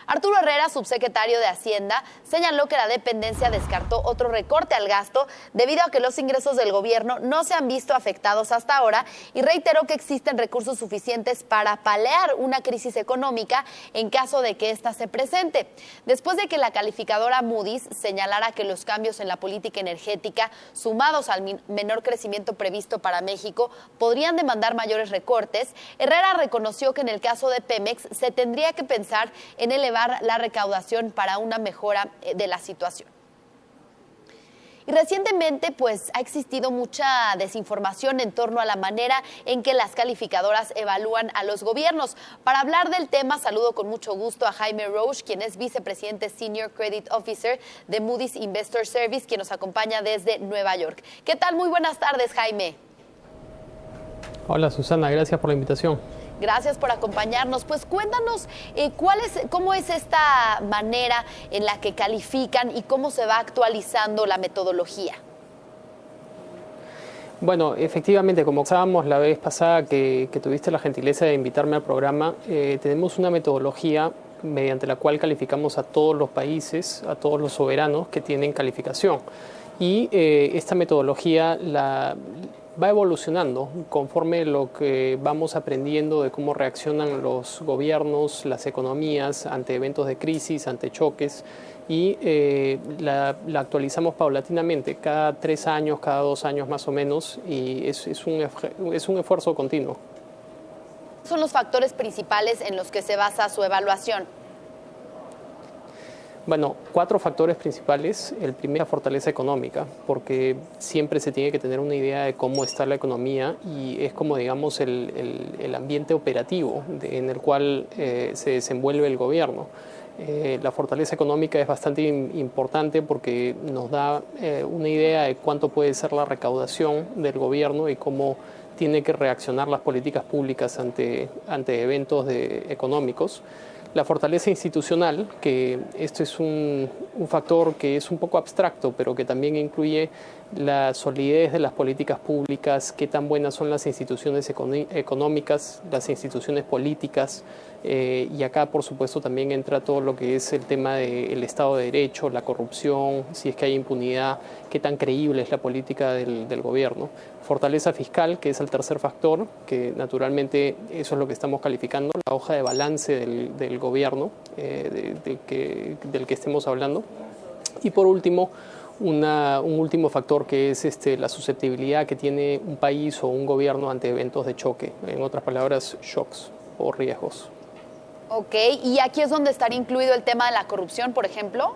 Arturo Herrera, subsecretario de Hacienda, señaló que la dependencia descartó otro recorte al gasto debido a que los ingresos del gobierno no se han visto afectados hasta ahora y reiteró que existen recursos suficientes para paliar una crisis económica en caso de que ésta se presente. Después de que la calificadora Moody's señalara que los cambios en la política energética, sumados al menor crecimiento previsto para México, podrían demandar mayores recortes, Herrera reconoció que en el caso de Pemex se tendría que pensar en elevar la recaudación para una mejora de la situación. Y recientemente, pues, ha existido mucha desinformación en torno a la manera en que las calificadoras evalúan a los gobiernos. Para hablar del tema, saludo con mucho gusto a Jaime Roche, quien es vicepresidente Senior Credit Officer de Moody's Investor Service, quien nos acompaña desde Nueva York. ¿Qué tal? Muy buenas tardes, Jaime. Hola, Susana, gracias por la invitación. Gracias por acompañarnos. Pues cuéntanos cómo es esta manera en la que califican y cómo se va actualizando la metodología. Bueno, efectivamente, como conversábamos la vez pasada que tuviste la gentileza de invitarme al programa, tenemos una metodología mediante la cual calificamos a todos los países, a todos los soberanos que tienen calificación. Y esta metodología va evolucionando conforme lo que vamos aprendiendo de cómo reaccionan los gobiernos, las economías ante eventos de crisis, ante choques, y la actualizamos paulatinamente, cada 3 años, cada 2 años más o menos, y es un esfuerzo continuo. ¿Cuáles son los factores principales en los que se basa su evaluación? Bueno, 4 factores principales. El primero es la fortaleza económica, porque siempre se tiene que tener una idea de cómo está la economía y es como, digamos, el ambiente operativo en el cual se desenvuelve el gobierno. La fortaleza económica es bastante importante porque nos da una idea de cuánto puede ser la recaudación del gobierno y cómo tiene que reaccionar las políticas públicas ante eventos económicos. La fortaleza institucional, que esto es un factor que es un poco abstracto, pero que también incluye la solidez de las políticas públicas, qué tan buenas son las instituciones económicas, las instituciones políticas, y acá, por supuesto, también entra todo lo que es el tema del Estado de Derecho, la corrupción, si es que hay impunidad, qué tan creíble es la política del gobierno. Fortaleza fiscal, que es el tercer factor, que naturalmente eso es lo que estamos calificando, la hoja de balance del gobierno del que estemos hablando. Y por último, un último factor que es la susceptibilidad que tiene un país o un gobierno ante eventos de choque, en otras palabras, shocks o riesgos. Ok, ¿y aquí es donde estaría incluido el tema de la corrupción, por ejemplo?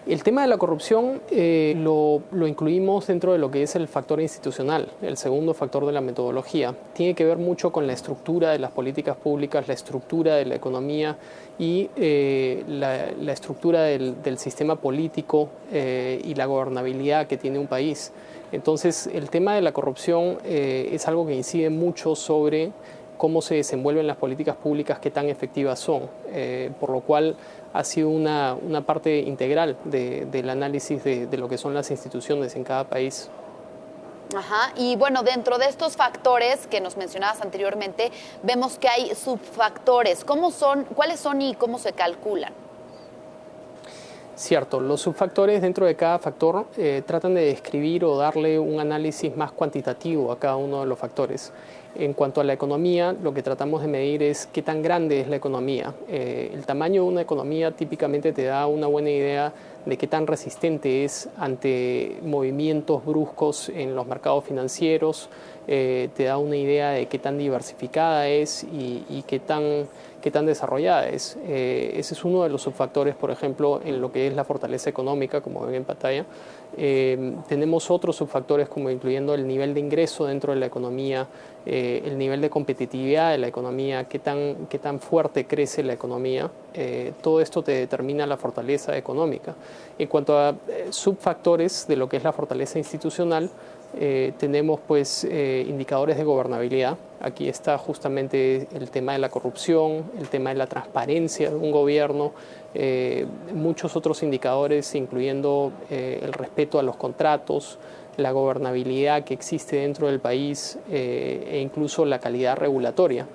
El tema de la corrupción lo incluimos dentro de lo que es el factor institucional, el segundo factor de la metodología. Tiene que ver mucho con la estructura de las políticas públicas, la estructura de la economía y la estructura del sistema político y la gobernabilidad que tiene un país. Entonces, el tema de la corrupción es algo que incide mucho sobre cómo se desenvuelven las políticas públicas, qué tan efectivas son, por lo cual ha sido una parte integral del análisis de lo que son las instituciones en cada país. Ajá, y bueno, dentro de estos factores que nos mencionabas anteriormente, vemos que hay subfactores. ¿Cuáles son y cómo se calculan? Cierto, los subfactores dentro de cada factor tratan de describir o darle un análisis más cuantitativo a cada uno de los factores. En cuanto a la economía, lo que tratamos de medir es qué tan grande es la economía. El tamaño de una economía típicamente te da una buena idea de qué tan resistente es ante movimientos bruscos en los mercados financieros, te da una idea de qué tan diversificada es y qué tan desarrollada es. Ese es uno de los subfactores, por ejemplo, en lo que es la fortaleza económica, como ven en pantalla. Tenemos otros subfactores como incluyendo el nivel de ingreso dentro de la economía, el nivel de competitividad de la economía, qué tan fuerte crece la economía. Todo esto te determina la fortaleza económica. En cuanto a subfactores de lo que es la fortaleza institucional, tenemos pues indicadores de gobernabilidad. Aquí está justamente el tema de la corrupción, el tema de la transparencia de un gobierno, muchos otros indicadores, incluyendo el respeto a los contratos, la gobernabilidad que existe dentro del país e incluso la calidad regulatoria.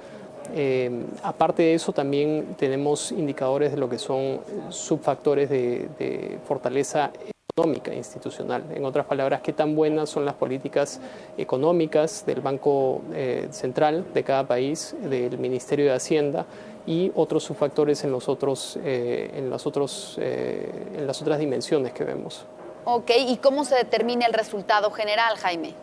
Aparte de eso, también tenemos indicadores de lo que son subfactores de fortaleza económica institucional. En otras palabras, qué tan buenas son las políticas económicas del Banco Central de cada país, del Ministerio de Hacienda y otros subfactores en las otras dimensiones que vemos. Ok, ¿y cómo se determina el resultado general, Jaime?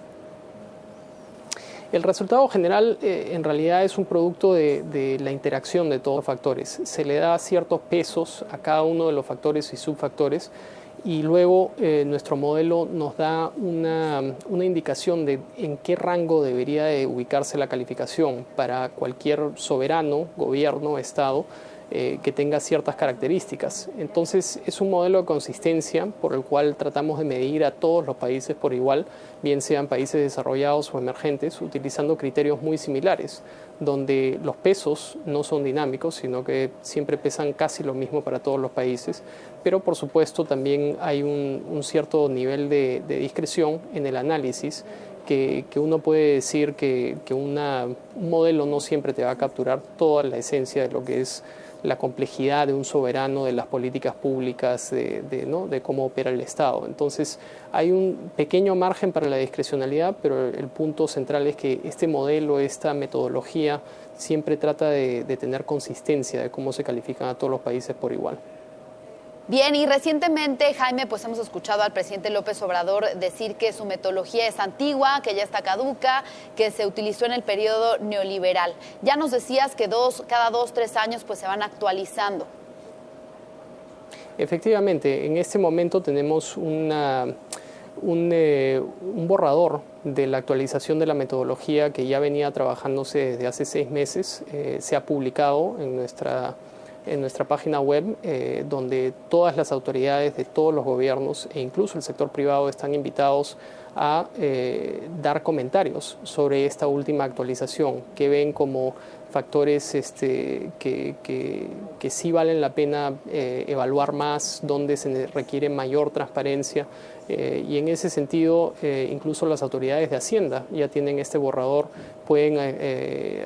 El resultado general en realidad es un producto de la interacción de todos los factores. Se le da ciertos pesos a cada uno de los factores y subfactores y luego nuestro modelo nos da una indicación de en qué rango debería de ubicarse la calificación para cualquier soberano, gobierno, Estado, que tenga ciertas características. Entonces es un modelo de consistencia por el cual tratamos de medir a todos los países por igual, bien sean países desarrollados o emergentes, utilizando criterios muy similares, donde los pesos no son dinámicos, sino que siempre pesan casi lo mismo para todos los países, pero por supuesto también hay un cierto nivel de discreción en el análisis, que uno puede decir que un modelo no siempre te va a capturar toda la esencia de lo que es la complejidad de un soberano, de las políticas públicas, de cómo opera el Estado. Entonces, hay un pequeño margen para la discrecionalidad, pero el punto central es que este modelo, esta metodología, siempre trata de tener consistencia de cómo se califican a todos los países por igual. Bien, y recientemente, Jaime, pues hemos escuchado al presidente López Obrador decir que su metodología es antigua, que ya está caduca, que se utilizó en el periodo neoliberal. Ya nos decías que cada 2-3 años pues se van actualizando. Efectivamente, en este momento tenemos un borrador de la actualización de la metodología que ya venía trabajándose desde hace 6 meses. Se ha publicado en nuestra página web, donde todas las autoridades de todos los gobiernos e incluso el sector privado están invitados a dar comentarios sobre esta última actualización, que ven como factores que sí valen la pena evaluar más, donde se requiere mayor transparencia. Y en ese sentido, incluso las autoridades de Hacienda ya tienen este borrador, pueden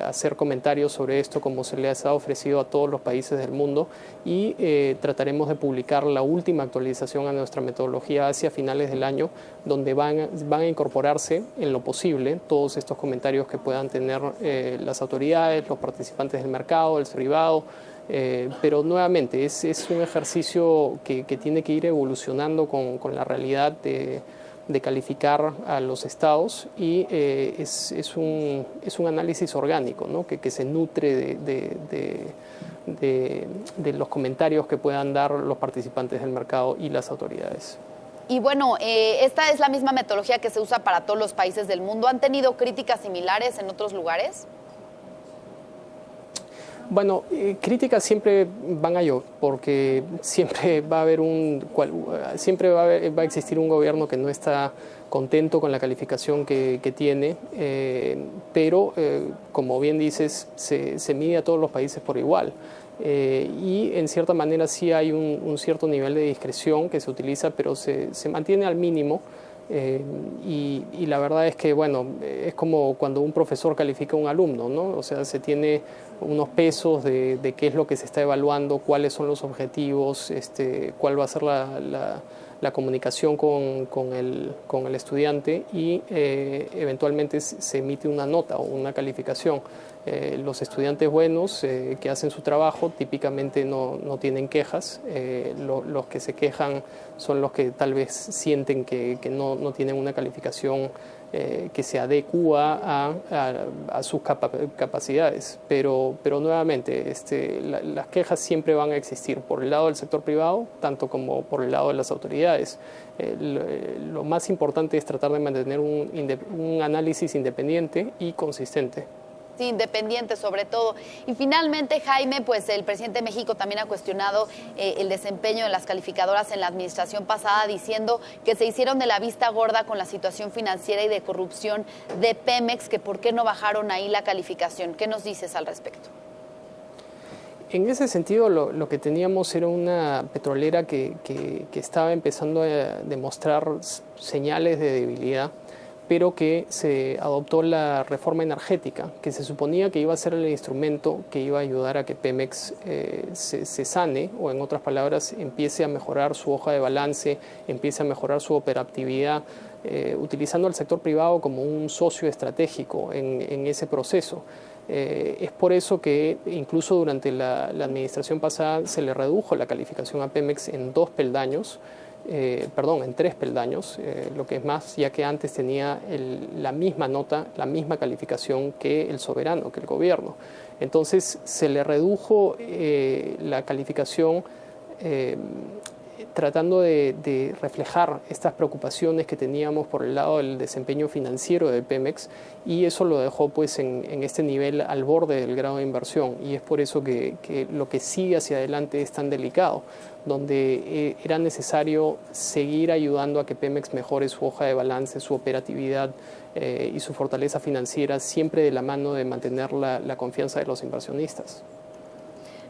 hacer comentarios sobre esto como se les ha ofrecido a todos los países del mundo y trataremos de publicar la última actualización a nuestra metodología hacia finales del año, donde van a incorporarse en lo posible todos estos comentarios que puedan tener las autoridades, los participantes del mercado, el privado. Pero nuevamente es un ejercicio que tiene que ir evolucionando con la realidad de calificar a los estados y es un análisis orgánico, ¿no? que se nutre de los comentarios que puedan dar los participantes del mercado y las autoridades. Y bueno, esta es la misma metodología que se usa para todos los países del mundo. ¿Han tenido críticas similares en otros lugares? Bueno, críticas siempre van a llover, porque siempre va a haber siempre va a existir un gobierno que no está contento con la calificación que tiene, pero como bien dices, se mide a todos los países por igual. Y en cierta manera sí hay un cierto nivel de discreción que se utiliza, pero se mantiene al mínimo. Y la verdad es que, bueno, es como cuando un profesor califica a un alumno, ¿no? O sea, se tiene unos pesos de qué es lo que se está evaluando, cuáles son los objetivos, cuál va a ser la comunicación con el estudiante y eventualmente se emite una nota o una calificación. Los estudiantes buenos que hacen su trabajo típicamente no tienen quejas. Los que se quejan son los que tal vez sienten que no tienen una calificación que se adecua a sus capacidades. Pero nuevamente, las quejas siempre van a existir por el lado del sector privado, tanto como por el lado de las autoridades. Lo más importante es tratar de mantener un análisis independiente y consistente. Sí, independiente sobre todo. Y finalmente, Jaime, pues el presidente de México también ha cuestionado el desempeño de las calificadoras en la administración pasada, diciendo que se hicieron de la vista gorda con la situación financiera y de corrupción de Pemex, que por qué no bajaron ahí la calificación. ¿Qué nos dices al respecto? En ese sentido, lo que teníamos era una petrolera que estaba empezando a demostrar señales de debilidad, pero que se adoptó la reforma energética, que se suponía que iba a ser el instrumento que iba a ayudar a que Pemex se sane, o en otras palabras, empiece a mejorar su hoja de balance, empiece a mejorar su operatividad, utilizando al sector privado como un socio estratégico en ese proceso. Es por eso que incluso durante la administración pasada se le redujo la calificación a Pemex en 2 peldaños, en 3 peldaños, lo que es más, ya que antes tenía la misma nota, la misma calificación que el soberano, que el gobierno. Entonces se le redujo la calificación tratando de reflejar estas preocupaciones que teníamos por el lado del desempeño financiero de Pemex, y eso lo dejó pues en este nivel al borde del grado de inversión, y es por eso que lo que sigue hacia adelante es tan delicado, donde era necesario seguir ayudando a que Pemex mejore su hoja de balance, su operatividad y su fortaleza financiera, siempre de la mano de mantener la confianza de los inversionistas.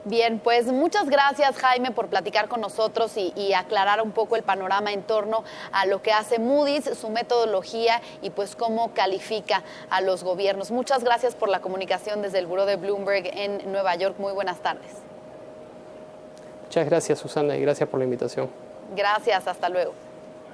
Bien, pues muchas gracias, Jaime, por platicar con nosotros y aclarar un poco el panorama en torno a lo que hace Moody's, su metodología y pues cómo califica a los gobiernos. Muchas gracias por la comunicación desde el Buró de Bloomberg en Nueva York. Muy buenas tardes. Muchas gracias, Susana, y gracias por la invitación. Gracias, hasta luego.